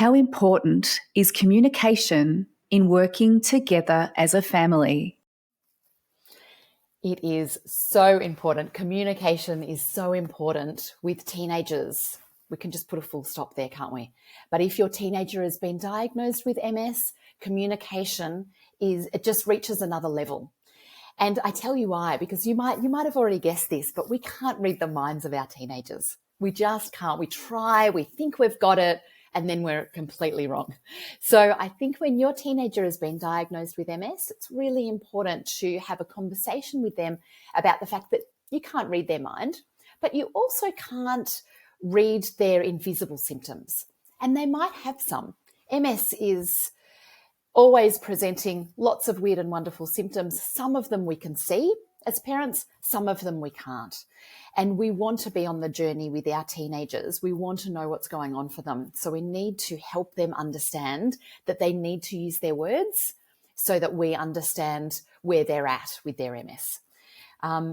How important is communication in working together as a family? It is so important. Communication is so important with teenagers. We can just put a full stop there, can't we? But if your teenager has been diagnosed with MS, communication it just reaches another level. And I tell you why, because you might have already guessed this, but we can't read the minds of our teenagers. We just can't. We try, we think we've got it, and then we're completely wrong. So I think when your teenager has been diagnosed with MS, it's really important to have a conversation with them about the fact that you can't read their mind, but you also can't read their invisible symptoms. And they might have some. MS is always presenting lots of weird and wonderful symptoms. Some of them we can see as parents, some of them we can't. And we want to be on the journey with our teenagers. We want to know what's going on for them. So we need to help them understand that they need to use their words so that we understand where they're at with their MS.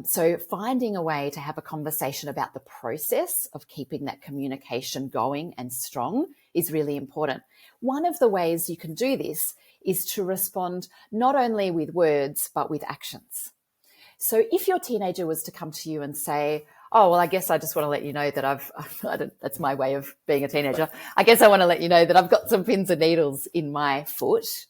So finding a way to have a conversation about the process of keeping that communication going and strong is really important. One of the ways you can do this is to respond not only with words, but with actions. So if your teenager was to come to you and say, oh, well, I guess I just want to let you know that that's my way of being a teenager. I guess I want to let you know that I've got some pins and needles in my foot.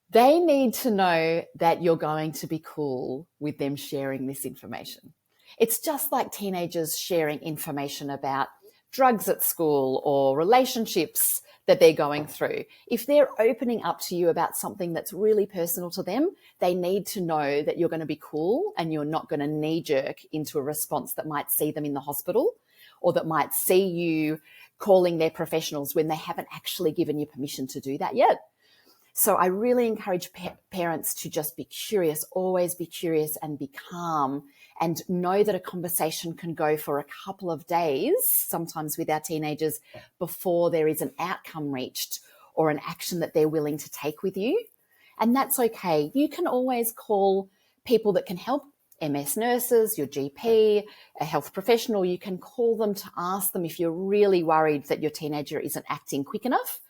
They need to know that you're going to be cool with them sharing this information. It's just like teenagers sharing information about drugs at school or relationships that they're going through. If they're opening up to you about something that's really personal to them, they need to know that you're going to be cool and you're not going to knee-jerk into a response that might see them in the hospital or that might see you calling their professionals when they haven't actually given you permission to do that yet. So I really encourage parents to just be curious, always be curious and be calm, and know that a conversation can go for a couple of days, sometimes with our teenagers, before there is an outcome reached or an action that they're willing to take with you. And that's okay. You can always call people that can help, MS nurses, your GP, a health professional. You can call them to ask them if you're really worried that your teenager isn't acting quick enough.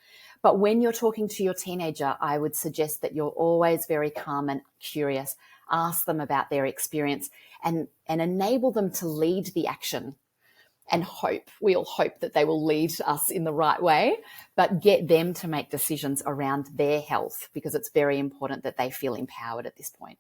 But when you're talking to your teenager, I would suggest that you're always very calm and curious. Ask them about their experience and enable them to lead the action, and we all hope that they will lead us in the right way, but get them to make decisions around their health, because it's very important that they feel empowered at this point.